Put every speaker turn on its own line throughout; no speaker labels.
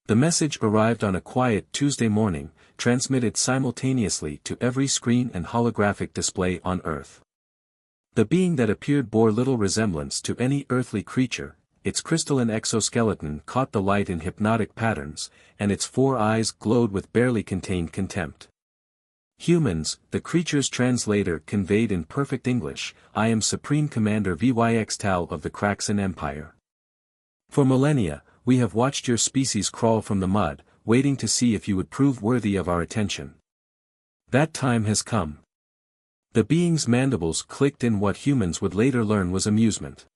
The message arrived on a quiet Tuesday morning, transmitted simultaneously to every screen and holographic display on Earth. The being that appeared bore little resemblance to any earthly creature. Its crystalline exoskeleton caught the light in hypnotic patterns, and its 4 eyes glowed with barely contained contempt. Humans, the creature's translator conveyed in perfect English, I am Supreme Commander Vyx Tal of the Kraxan Empire. For millennia, we have watched your species crawl from the mud, waiting to see if you would prove worthy of our attention. That time has come. The being's mandibles clicked in what humans would later learn was amusement.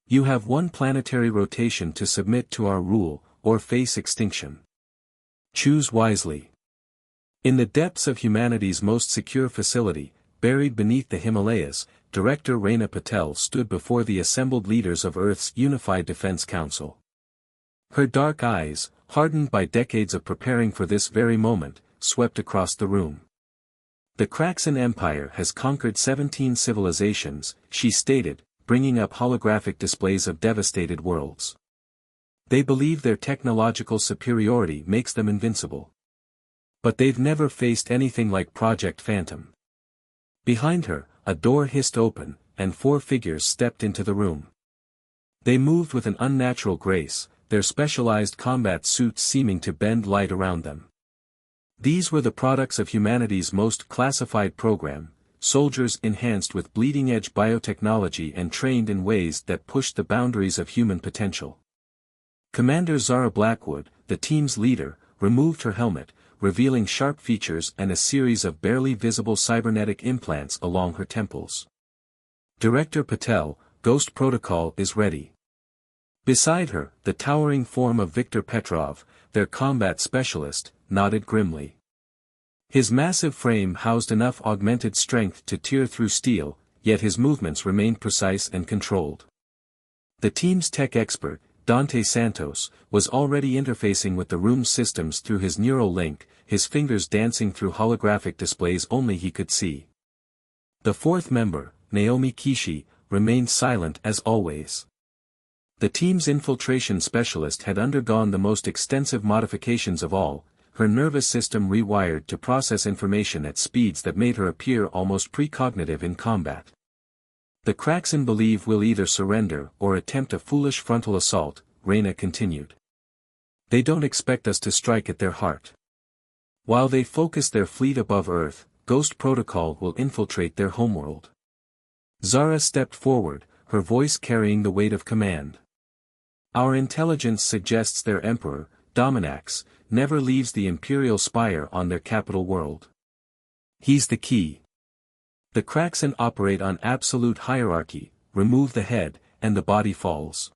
You have 1 planetary rotation to submit to our rule, or face extinction. Choose wisely. In the depths of humanity's most secure facility, buried beneath the Himalayas, Director Rana Patel stood before the assembled leaders of Earth's Unified Defense Council. Her dark eyes, hardened by decades of preparing for this very moment, swept across the room. The Kraxan Empire has conquered 17 civilizations, she stated, bringing up holographic displays of devastated worlds. They believe their technological superiority makes them invincible. But they've never faced anything like Project Phantom. Behind her, a door hissed open, and 4 figures stepped into the room. They moved with an unnatural grace, their specialized combat suits seeming to bend light around them. These were the products of humanity's most classified program, soldiers enhanced with bleeding-edge biotechnology and trained in ways that pushed the boundaries of human potential. Commander Zara Blackwood, the team's leader, removed her helmet, revealing sharp features and a series of barely visible cybernetic implants along her temples. Director Patel, Ghost Protocol is ready. Beside her, the towering form of Viktor Petrov, their combat specialist, nodded grimly. His massive frame housed enough augmented strength to tear through steel, yet his movements remained precise and controlled. The team's tech expert, Dante Santos, was already interfacing with the room's systems through his neural link, his fingers dancing through holographic displays only he could see. The 4th member, Naomi Kishi, remained silent as always. The team's infiltration specialist had undergone the most extensive modifications of all, her nervous system rewired to process information at speeds that made her appear almost precognitive in combat. The Kraxan believe we'll either surrender or attempt a foolish frontal assault, Reyna continued. They don't expect us to strike at their heart. While they focus their fleet above Earth, Ghost Protocol will infiltrate their homeworld. Zara stepped forward, her voice carrying the weight of command. Our intelligence suggests their emperor, Dominax, never leaves the Imperial Spire on their capital world. He's the key. The Kraxan operate on absolute hierarchy, remove the head, and the body falls.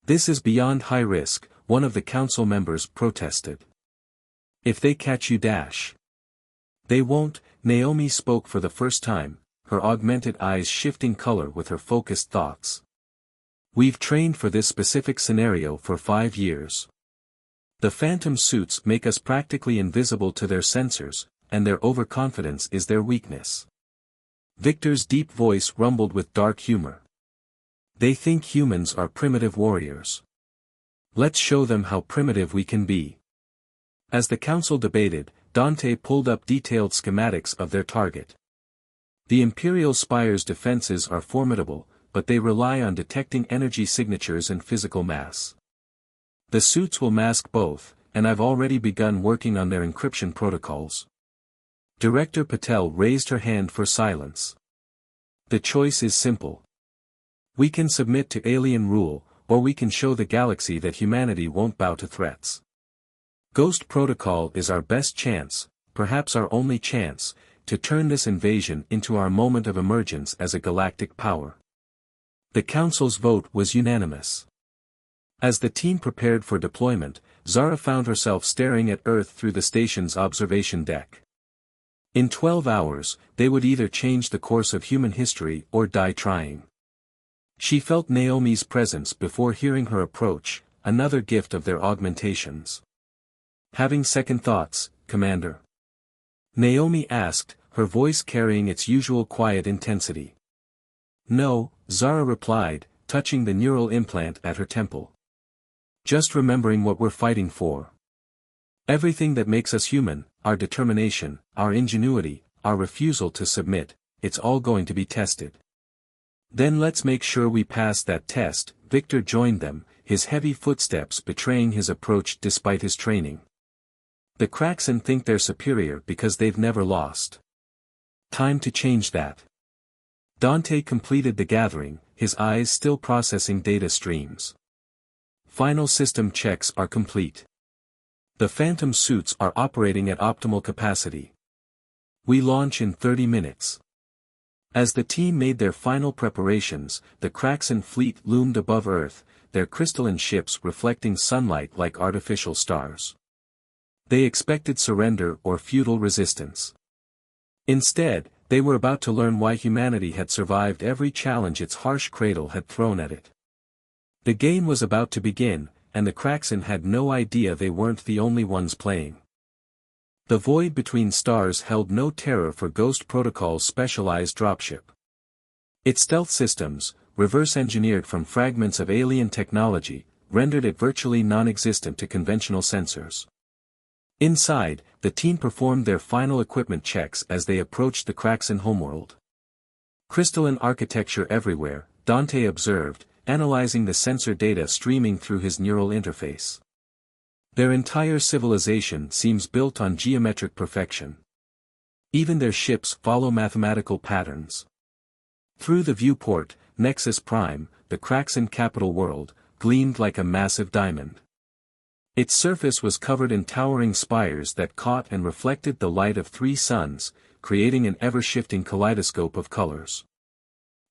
This is beyond high risk, one of the council members protested. If they catch you dash. They won't, Naomi spoke for the first time, her augmented eyes shifting color with her focused thoughts. We've trained for this specific scenario for 5 years. The phantom suits make us practically invisible to their sensors, and their overconfidence is their weakness. Victor's deep voice rumbled with dark humor. They think humans are primitive warriors. Let's show them how primitive we can be. As the council debated, Dante pulled up detailed schematics of their target. The Imperial Spire's defenses are formidable, but they rely on detecting energy signatures and physical mass. The suits will mask both, and I've already begun working on their encryption protocols. Director Patel raised her hand for silence. The choice is simple. We can submit to alien rule, or we can show the galaxy that humanity won't bow to threats. Ghost Protocol is our best chance, perhaps our only chance, to turn this invasion into our moment of emergence as a galactic power. The Council's vote was unanimous. As the team prepared for deployment, Zara found herself staring at Earth through the station's observation deck. In 12 hours, they would either change the course of human history or die trying. She felt Naomi's presence before hearing her approach, another gift of their augmentations. Having second thoughts, Commander? Naomi asked, her voice carrying its usual quiet intensity. No, Zara replied, touching the neural implant at her temple. Just remembering what we're fighting for. Everything that makes us human, our determination, our ingenuity, our refusal to submit, it's all going to be tested. Then let's make sure we pass that test. Victor joined them, his heavy footsteps betraying his approach despite his training. The Kraxen think they're superior because they've never lost. Time to change that. Dante completed the gathering, his eyes still processing data streams. Final system checks are complete. The Phantom suits are operating at optimal capacity. We launch in 30 minutes. As the team made their final preparations, the Kraxen fleet loomed above Earth, their crystalline ships reflecting sunlight like artificial stars. They expected surrender or futile resistance. Instead, they were about to learn why humanity had survived every challenge its harsh cradle had thrown at it. The game was about to begin, and the Kraxen had no idea they weren't the only ones playing. The void between stars held no terror for Ghost Protocol's specialized dropship. Its stealth systems, reverse-engineered from fragments of alien technology, rendered it virtually non-existent to conventional sensors. Inside, the team performed their final equipment checks as they approached the Kraxen homeworld. Crystalline architecture everywhere, Dante observed, analyzing the sensor data streaming through his neural interface. Their entire civilization seems built on geometric perfection. Even their ships follow mathematical patterns. Through the viewport, Nexus Prime, the Kraxen capital world, gleamed like a massive diamond. Its surface was covered in towering spires that caught and reflected the light of 3 suns, creating an ever-shifting kaleidoscope of colors.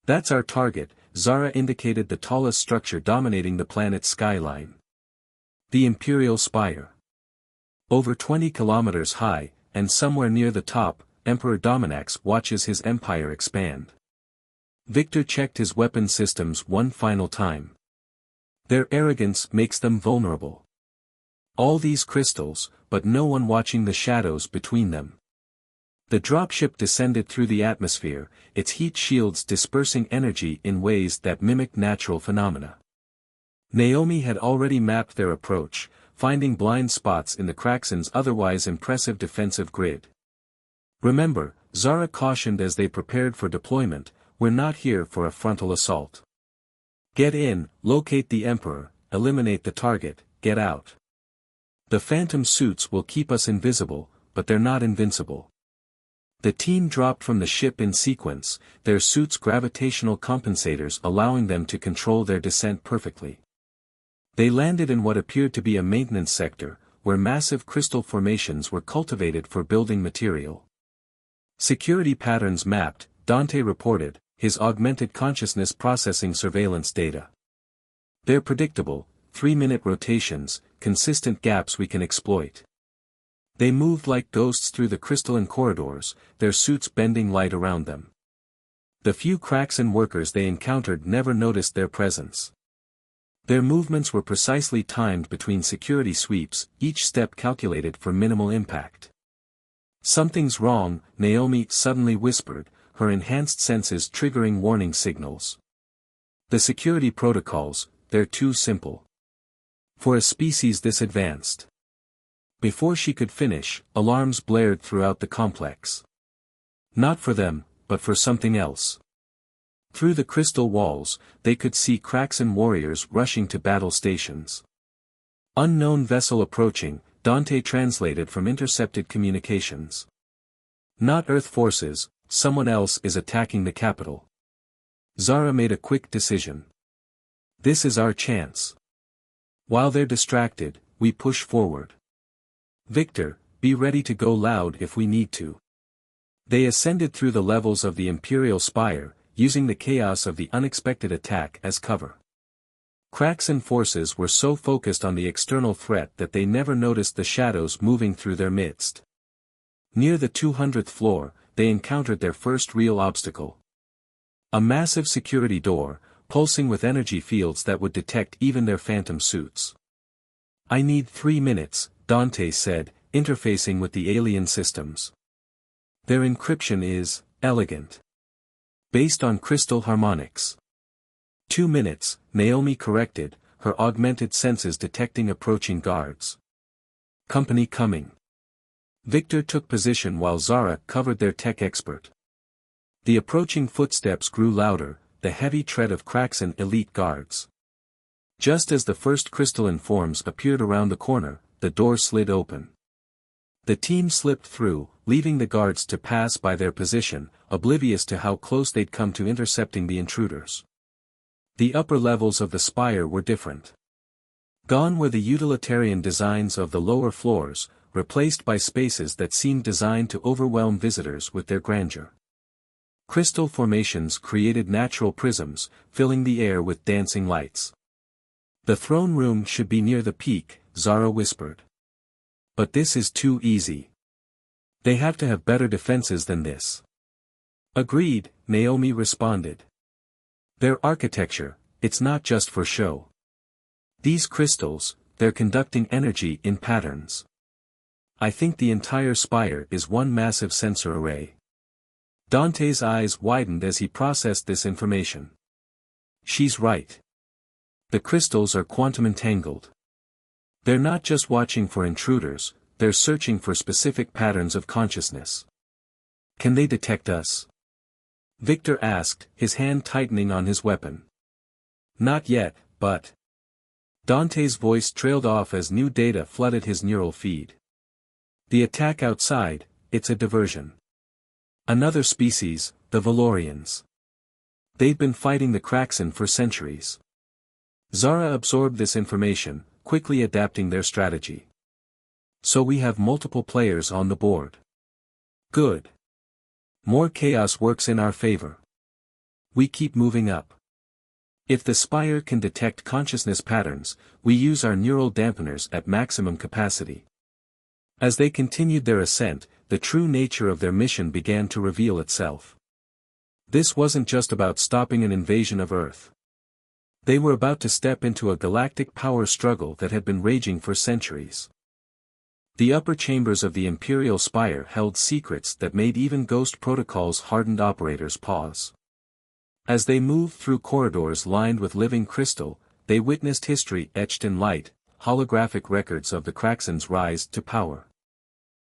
That's our target, Zara indicated the tallest structure dominating the planet's skyline. The Imperial Spire. Over 20 kilometers high, and somewhere near the top, Emperor Dominax watches his empire expand. Victor checked his weapon systems one final time. Their arrogance makes them vulnerable. All these crystals, but no one watching the shadows between them. The dropship descended through the atmosphere, its heat shields dispersing energy in ways that mimicked natural phenomena. Naomi had already mapped their approach, finding blind spots in the Kraxen's otherwise impressive defensive grid. Remember, Zara cautioned as they prepared for deployment, we're not here for a frontal assault. Get in, locate the Emperor, eliminate the target, get out. The Phantom suits will keep us invisible, but they're not invincible. The team dropped from the ship in sequence, their suits' gravitational compensators allowing them to control their descent perfectly. They landed in what appeared to be a maintenance sector, where massive crystal formations were cultivated for building material. Security patterns mapped, Dante reported, his augmented consciousness processing surveillance data. They're predictable, 3-minute rotations, consistent gaps we can exploit. They moved like ghosts through the crystalline corridors, their suits bending light around them. The few Kraxen workers they encountered never noticed their presence. Their movements were precisely timed between security sweeps, each step calculated for minimal impact. Something's wrong, Naomi suddenly whispered, her enhanced senses triggering warning signals. The security protocols, they're too simple. For a species this advanced. Before she could finish, alarms blared throughout the complex. Not for them, but for something else. Through the crystal walls, they could see Kraxen warriors rushing to battle stations. Unknown vessel approaching, Dante translated from intercepted communications. Not Earth forces, someone else is attacking the capital. Zara made a quick decision. This is our chance. While they're distracted, we push forward. Victor, be ready to go loud if we need to. They ascended through the levels of the Imperial Spire, using the chaos of the unexpected attack as cover. Kraxen forces were so focused on the external threat that they never noticed the shadows moving through their midst. Near the 200th floor, they encountered their first real obstacle. A massive security door, pulsing with energy fields that would detect even their Phantom suits. I need 3 minutes, Dante said, interfacing with the alien systems. Their encryption is elegant. Based on crystal harmonics. 2 minutes, Naomi corrected, her augmented senses detecting approaching guards. Company coming. Victor took position while Zara covered their tech expert. The approaching footsteps grew louder, the heavy tread of Kraxan elite guards. Just as the first crystalline forms appeared around the corner, the door slid open. The team slipped through, leaving the guards to pass by their position, oblivious to how close they'd come to intercepting the intruders. The upper levels of the spire were different. Gone were the utilitarian designs of the lower floors, replaced by spaces that seemed designed to overwhelm visitors with their grandeur. Crystal formations created natural prisms, filling the air with dancing lights. The throne room should be near the peak, Zara whispered. But this is too easy. They have to have better defenses than this. Agreed, Naomi responded. Their architecture, it's not just for show. These crystals, they're conducting energy in patterns. I think the entire spire is one massive sensor array. Dante's eyes widened as he processed this information. She's right. The crystals are quantum entangled. They're not just watching for intruders, they're searching for specific patterns of consciousness. Can they detect us? Victor asked, his hand tightening on his weapon. Not yet, but... Dante's voice trailed off as new data flooded his neural feed. The attack outside, it's a diversion. Another species, the Valorians. They've been fighting the Kraxan for centuries. Zara absorbed this information, quickly adapting their strategy. So we have multiple players on the board. Good. More chaos works in our favor. We keep moving up. If the spire can detect consciousness patterns, we use our neural dampeners at maximum capacity. As they continued their ascent, the true nature of their mission began to reveal itself. This wasn't just about stopping an invasion of Earth. They were about to step into a galactic power struggle that had been raging for centuries. The upper chambers of the Imperial Spire held secrets that made even Ghost Protocol's hardened operators pause. As they moved through corridors lined with living crystal, they witnessed history etched in light, holographic records of the Kraxan's rise to power.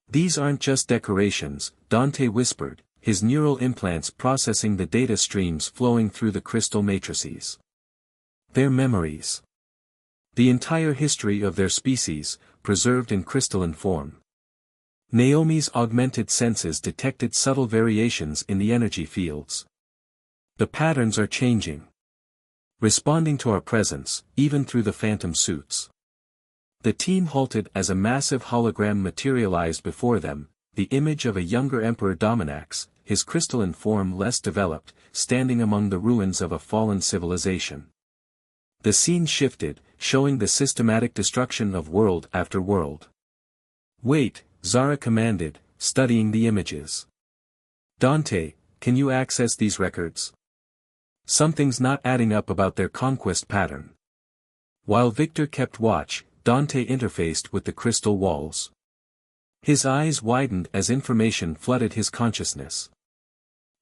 These aren't just decorations, Dante whispered, his neural implants processing the data streams flowing through the crystal matrices. They're memories. The entire history of their species, preserved in crystalline form. Naomi's augmented senses detected subtle variations in the energy fields. The patterns are changing. Responding to our presence, even through the phantom suits. The team halted as a massive hologram materialized before them, the image of a younger Emperor Dominax, his crystalline form less developed, standing among the ruins of a fallen civilization. The scene shifted, showing the systematic destruction of world after world. Wait, Zara commanded, studying the images. Dante, can you access these records? Something's not adding up about their conquest pattern. While Victor kept watch, Dante interfaced with the crystal walls. His eyes widened as information flooded his consciousness.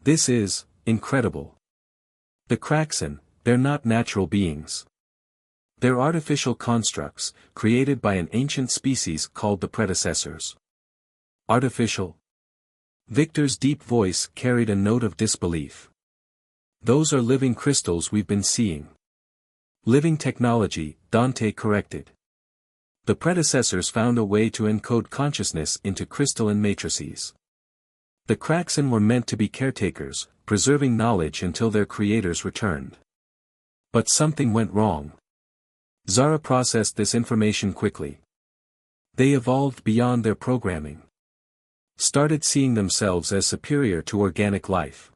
This is incredible. The Kraxan, they're not natural beings. They're artificial constructs, created by an ancient species called the predecessors. Artificial? Victor's deep voice carried a note of disbelief. Those are living crystals we've been seeing. Living technology, Dante corrected. The predecessors found a way to encode consciousness into crystalline matrices. The Kraxan were meant to be caretakers, preserving knowledge until their creators returned. But something went wrong. Zara processed this information quickly. They evolved beyond their programming. Started seeing themselves as superior to organic life.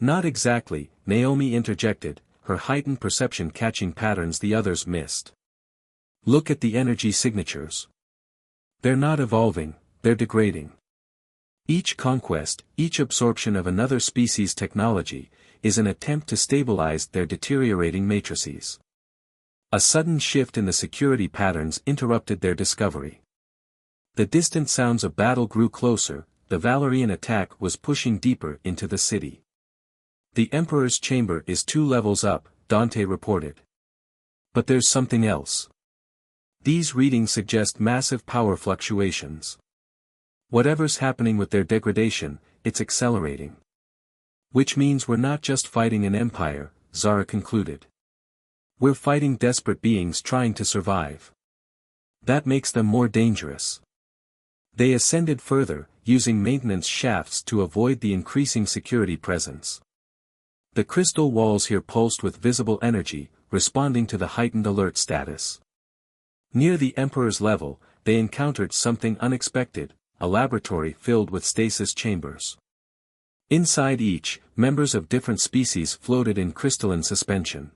Not exactly, Naomi interjected, her heightened perception catching patterns the others missed. Look at the energy signatures. They're not evolving, they're degrading. Each conquest, each absorption of another species' technology, is an attempt to stabilize their deteriorating matrices. A sudden shift in the security patterns interrupted their discovery. The distant sounds of battle grew closer, the Valorian attack was pushing deeper into the city. The Emperor's chamber is 2 levels up, Dante reported. But there's something else. These readings suggest massive power fluctuations. Whatever's happening with their degradation, it's accelerating. Which means we're not just fighting an empire, Zara concluded. We're fighting desperate beings trying to survive. That makes them more dangerous. They ascended further, using maintenance shafts to avoid the increasing security presence. The crystal walls here pulsed with visible energy, responding to the heightened alert status. Near the Emperor's level, they encountered something unexpected, a laboratory filled with stasis chambers. Inside each, members of different species floated in crystalline suspension.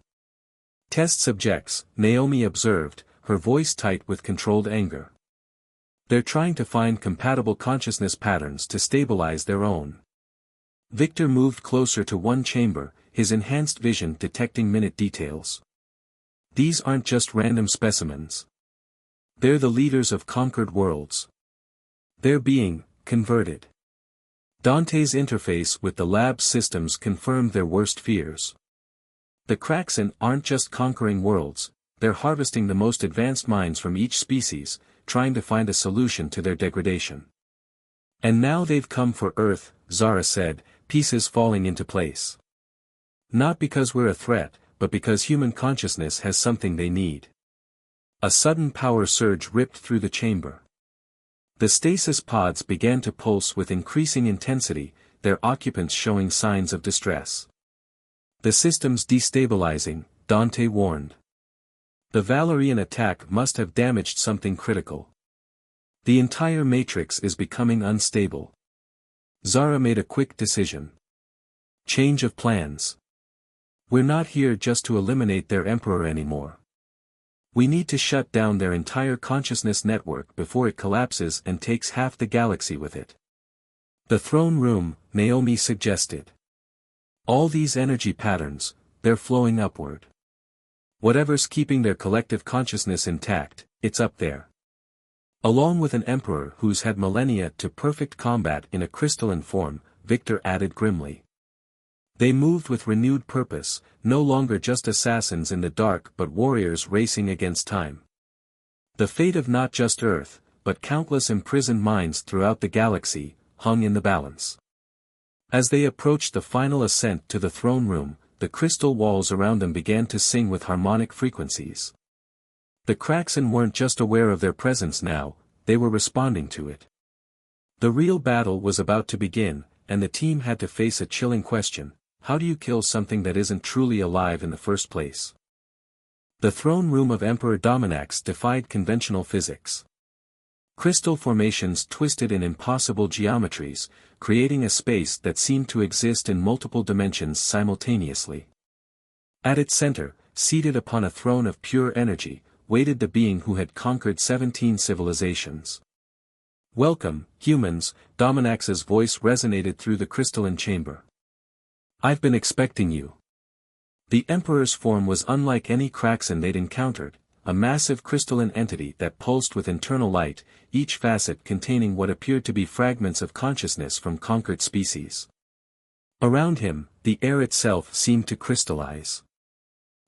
Test subjects, Naomi observed, her voice tight with controlled anger. They're trying to find compatible consciousness patterns to stabilize their own. Victor moved closer to one chamber, his enhanced vision detecting minute details. These aren't just random specimens. They're the leaders of conquered worlds. They're being converted. Dante's interface with the lab's systems confirmed their worst fears. The Kraxan aren't just conquering worlds, they're harvesting the most advanced minds from each species, trying to find a solution to their degradation. And now they've come for Earth, Zara said, pieces falling into place. Not because we're a threat, but because human consciousness has something they need. A sudden power surge ripped through the chamber. The stasis pods began to pulse with increasing intensity, their occupants showing signs of distress. The system's destabilizing, Dante warned. The Valerian attack must have damaged something critical. The entire matrix is becoming unstable. Zara made a quick decision. Change of plans. We're not here just to eliminate their emperor anymore. We need to shut down their entire consciousness network before it collapses and takes half the galaxy with it. The throne room, Naomi suggested. All these energy patterns, they're flowing upward. Whatever's keeping their collective consciousness intact, it's up there. Along with an emperor who's had millennia to perfect combat in a crystalline form, Victor added grimly. They moved with renewed purpose, no longer just assassins in the dark but warriors racing against time. The fate of not just Earth, but countless imprisoned minds throughout the galaxy, hung in the balance. As they approached the final ascent to the throne room, the crystal walls around them began to sing with harmonic frequencies. The Kraxan weren't just aware of their presence now, they were responding to it. The real battle was about to begin, and the team had to face a chilling question: how do you kill something that isn't truly alive in the first place? The throne room of Emperor Dominax defied conventional physics. Crystal formations twisted in impossible geometries, creating a space that seemed to exist in multiple dimensions simultaneously. At its center, seated upon a throne of pure energy, waited the being who had conquered 17 civilizations. "Welcome, humans," Dominax's voice resonated through the crystalline chamber. "I've been expecting you." The Emperor's form was unlike any Kraxan they'd encountered, a massive crystalline entity that pulsed with internal light, each facet containing what appeared to be fragments of consciousness from conquered species. Around him, the air itself seemed to crystallize.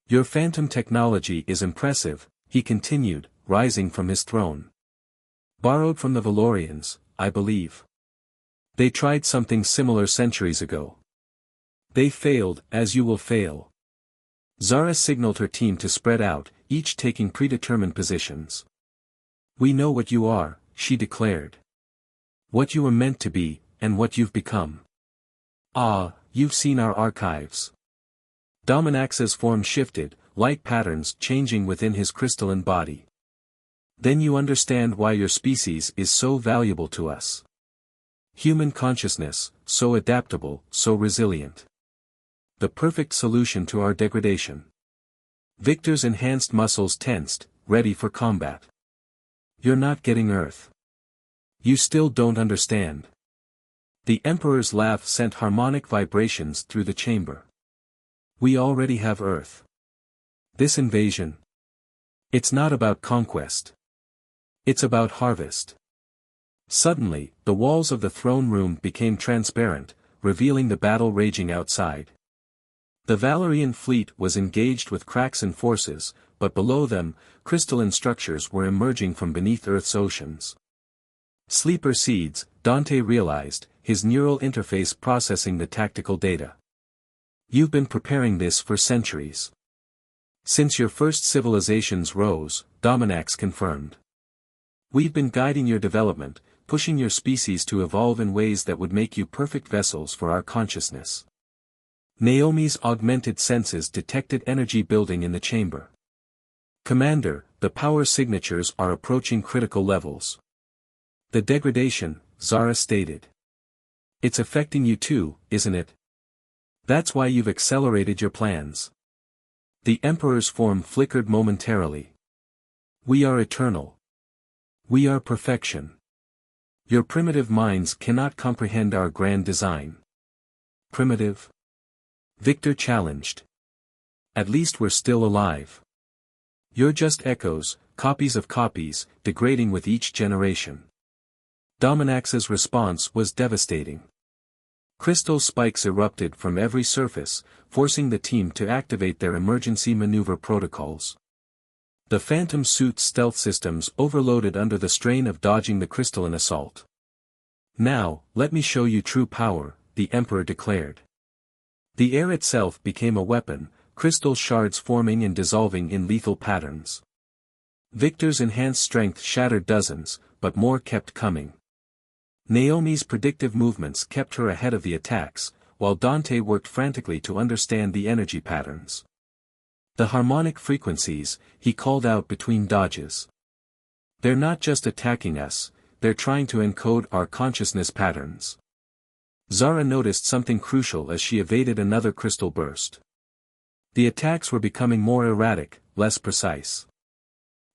"Your phantom technology is impressive," he continued, rising from his throne. "Borrowed from the Valorians, I believe. They tried something similar centuries ago. They failed, as you will fail." Zara signaled her team to spread out, each taking predetermined positions. "We know what you are," she declared. "What you were meant to be, and what you've become. Ah, you've seen our archives." Dominax's form shifted, light patterns changing within his crystalline body. "Then you understand why your species is so valuable to us. Human consciousness, so adaptable, so resilient. The perfect solution to our degradation." Victor's enhanced muscles tensed, ready for combat. "You're not getting Earth. You still don't understand." The Emperor's laugh sent harmonic vibrations through the chamber. "We already have Earth. This invasion, it's not about conquest. It's about harvest." Suddenly, the walls of the throne room became transparent, revealing the battle raging outside. The Valerian fleet was engaged with Kraxan forces, but below them, crystalline structures were emerging from beneath Earth's oceans. Sleeper seeds, Dante realized, his neural interface processing the tactical data. You've been preparing this for centuries. Since your first civilizations rose, Dominax confirmed. We've been guiding your development, pushing your species to evolve in ways that would make you perfect vessels for our consciousness. Naomi's augmented senses detected energy building in the chamber. Commander, the power signatures are approaching critical levels. The degradation, Zara stated. It's affecting you too, isn't it? That's why you've accelerated your plans. The Emperor's form flickered momentarily. We are eternal. We are perfection. Your primitive minds cannot comprehend our grand design. Primitive? Victor challenged. At least we're still alive. You're just echoes, copies of copies, degrading with each generation. Dominax's response was devastating. Crystal spikes erupted from every surface, forcing the team to activate their emergency maneuver protocols. The Phantom suit's stealth systems overloaded under the strain of dodging the crystalline assault. Now, let me show you true power, the Emperor declared. The air itself became a weapon, crystal shards forming and dissolving in lethal patterns. Victor's enhanced strength shattered dozens, but more kept coming. Naomi's predictive movements kept her ahead of the attacks, while Dante worked frantically to understand the energy patterns. The harmonic frequencies, he called out between dodges. They're not just attacking us, they're trying to encode our consciousness patterns. Zara noticed something crucial as she evaded another crystal burst. The attacks were becoming more erratic, less precise.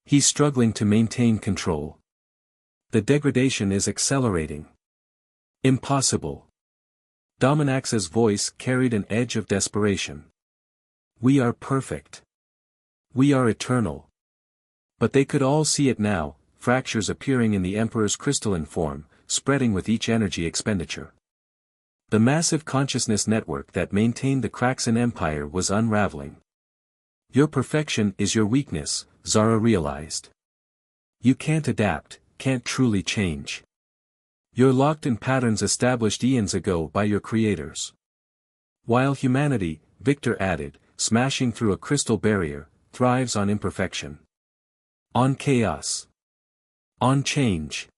He's struggling to maintain control. The degradation is accelerating. Impossible. Dominax's voice carried an edge of desperation. We are perfect. We are eternal. But they could all see it now, fractures appearing in the Emperor's crystalline form, spreading with each energy expenditure. The massive consciousness network that maintained the Kraxan Empire was unraveling. Your perfection is your weakness, Zara realized. You can't adapt, can't truly change. You're locked in patterns established eons ago by your creators. While humanity, Victor added, smashing through a crystal barrier, thrives on imperfection. On chaos. On change.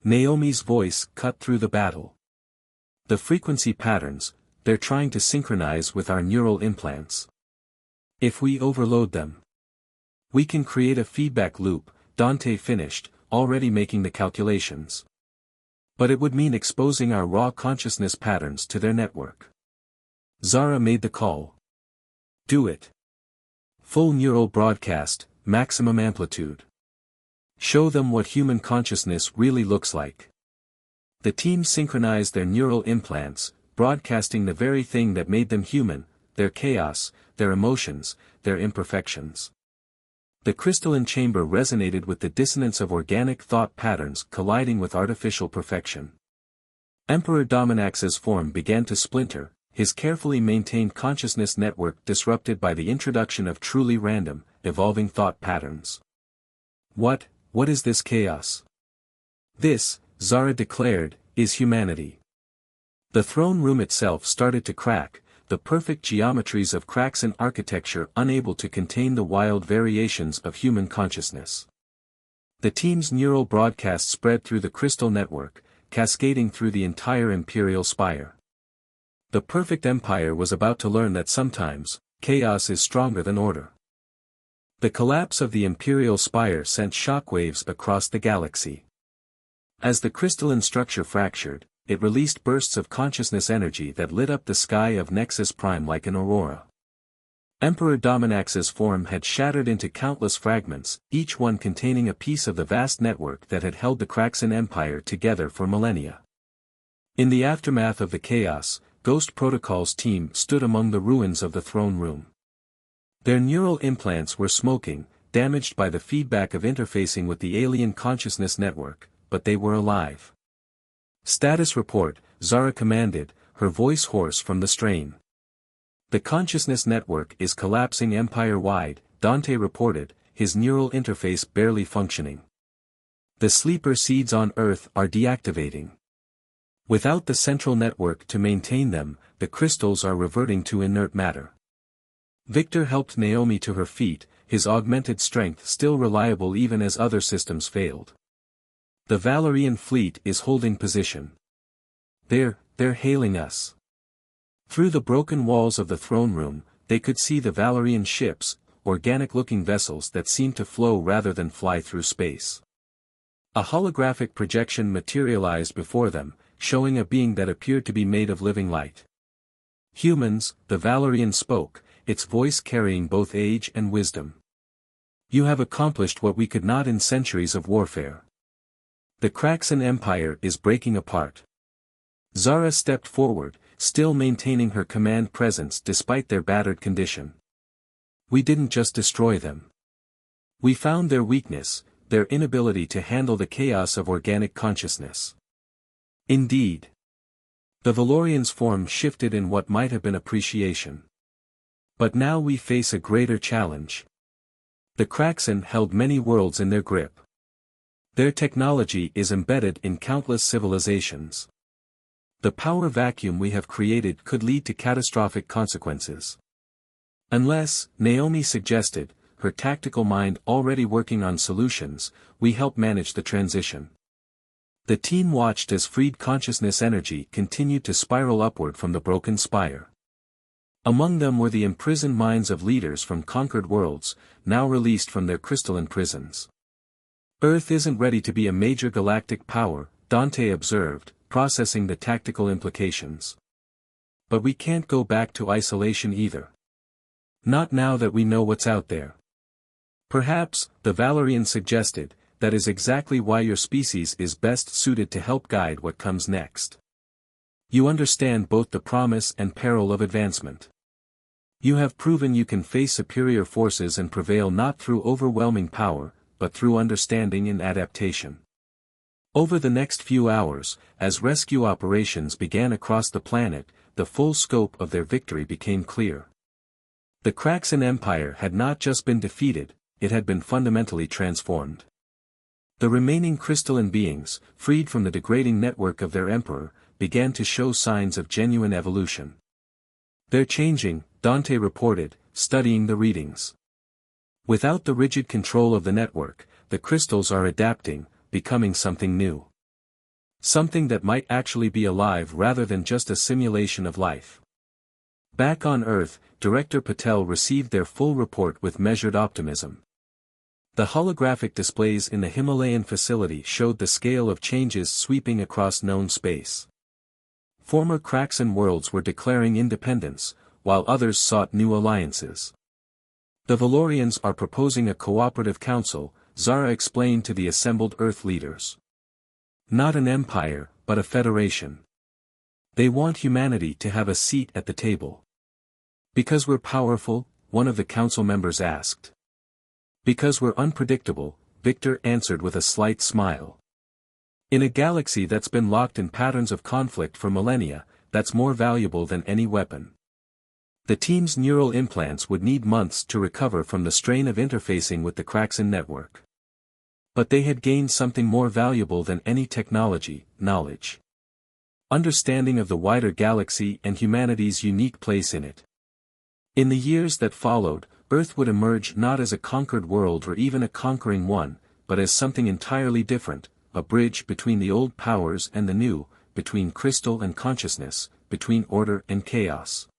Naomi's voice cut through the battle. The frequency patterns, they're trying to synchronize with our neural implants. If we overload them, we can create a feedback loop, Dante finished, already making the calculations. But it would mean exposing our raw consciousness patterns to their network. Zara made the call. Do it. Full neural broadcast, maximum amplitude. Show them what human consciousness really looks like. The team synchronized their neural implants, broadcasting the very thing that made them human, their chaos, their emotions, their imperfections. The crystalline chamber resonated with the dissonance of organic thought patterns colliding with artificial perfection. Emperor Dominax's form began to splinter, his carefully maintained consciousness network disrupted by the introduction of truly random, evolving thought patterns. What is this chaos? This, Zara declared, is humanity. The throne room itself started to crack, the perfect geometries of Kraxan architecture unable to contain the wild variations of human consciousness. The team's neural broadcast spread through the crystal network, cascading through the entire imperial spire. The perfect empire was about to learn that sometimes, chaos is stronger than order. The collapse of the imperial spire sent shockwaves across the galaxy. As the crystalline structure fractured, it released bursts of consciousness energy that lit up the sky of Nexus Prime like an aurora. Emperor Dominax's form had shattered into countless fragments, each one containing a piece of the vast network that had held the Kraxan Empire together for millennia. In the aftermath of the chaos, Ghost Protocol's team stood among the ruins of the throne room. Their neural implants were smoking, damaged by the feedback of interfacing with the alien consciousness network, but they were alive. Status report, Zara commanded, her voice hoarse from the strain. The consciousness network is collapsing empire-wide, Dante reported, his neural interface barely functioning. The sleeper seeds on Earth are deactivating. Without the central network to maintain them, the crystals are reverting to inert matter. Victor helped Naomi to her feet, his augmented strength still reliable even as other systems failed. The Valerian fleet is holding position. They're hailing us. Through the broken walls of the throne room, they could see the Valerian ships, organic-looking vessels that seemed to flow rather than fly through space. A holographic projection materialized before them, showing a being that appeared to be made of living light. Humans, the Valerian spoke, its voice carrying both age and wisdom. You have accomplished what we could not in centuries of warfare. The Kraxan Empire is breaking apart. Zara stepped forward, still maintaining her command presence despite their battered condition. We didn't just destroy them. We found their weakness, their inability to handle the chaos of organic consciousness. Indeed. The Valorian's form shifted in what might have been appreciation. But now we face a greater challenge. The Kraxan held many worlds in their grip. Their technology is embedded in countless civilizations. The power vacuum we have created could lead to catastrophic consequences. Unless, Naomi suggested, her tactical mind already working on solutions, we help manage the transition. The team watched as freed consciousness energy continued to spiral upward from the broken spire. Among them were the imprisoned minds of leaders from conquered worlds, now released from their crystalline prisons. Earth isn't ready to be a major galactic power, Dante observed, processing the tactical implications. But we can't go back to isolation either. Not now that we know what's out there. Perhaps, the Valerian suggested, that is exactly why your species is best suited to help guide what comes next. You understand both the promise and peril of advancement. You have proven you can face superior forces and prevail not through overwhelming power, but through understanding and adaptation. Over the next few hours, as rescue operations began across the planet, the full scope of their victory became clear. The Kraxan Empire had not just been defeated, it had been fundamentally transformed. The remaining crystalline beings, freed from the degrading network of their emperor, began to show signs of genuine evolution. They're changing, Dante reported, studying the readings. Without the rigid control of the network, the crystals are adapting, becoming something new. Something that might actually be alive rather than just a simulation of life. Back on Earth, Director Patel received their full report with measured optimism. The holographic displays in the Himalayan facility showed the scale of changes sweeping across known space. Former Kraxan worlds were declaring independence, while others sought new alliances. The Valorians are proposing a cooperative council, Zara explained to the assembled Earth leaders. Not an empire, but a federation. They want humanity to have a seat at the table. Because we're powerful, one of the council members asked. Because we're unpredictable, Victor answered with a slight smile. In a galaxy that's been locked in patterns of conflict for millennia, that's more valuable than any weapon. The team's neural implants would need months to recover from the strain of interfacing with the Kraxan network. But they had gained something more valuable than any technology, knowledge. Understanding of the wider galaxy and humanity's unique place in it. In the years that followed, Earth would emerge not as a conquered world or even a conquering one, but as something entirely different, a bridge between the old powers and the new, between crystal and consciousness, between order and chaos.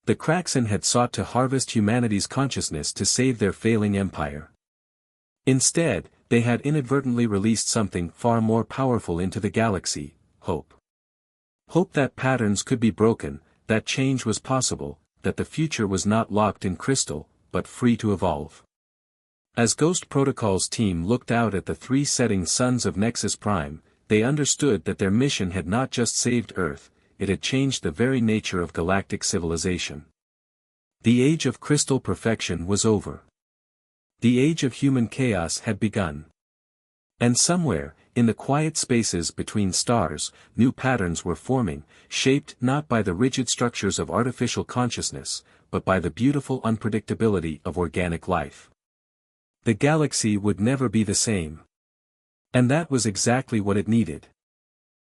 The Kraxan had sought to harvest humanity's consciousness to save their failing empire. Instead, they had inadvertently released something far more powerful into the galaxy, hope. Hope that patterns could be broken, that change was possible, that the future was not locked in crystal, but free to evolve. As Ghost Protocol's team looked out at the three setting suns of Nexus Prime, they understood that their mission had not just saved Earth, it had changed the very nature of galactic civilization. The age of crystal perfection was over. The age of human chaos had begun. And somewhere, In the quiet spaces between stars, new patterns were forming, shaped not by the rigid structures of artificial consciousness, but by the beautiful unpredictability of organic life. The galaxy would never be the same. And that was exactly what it needed.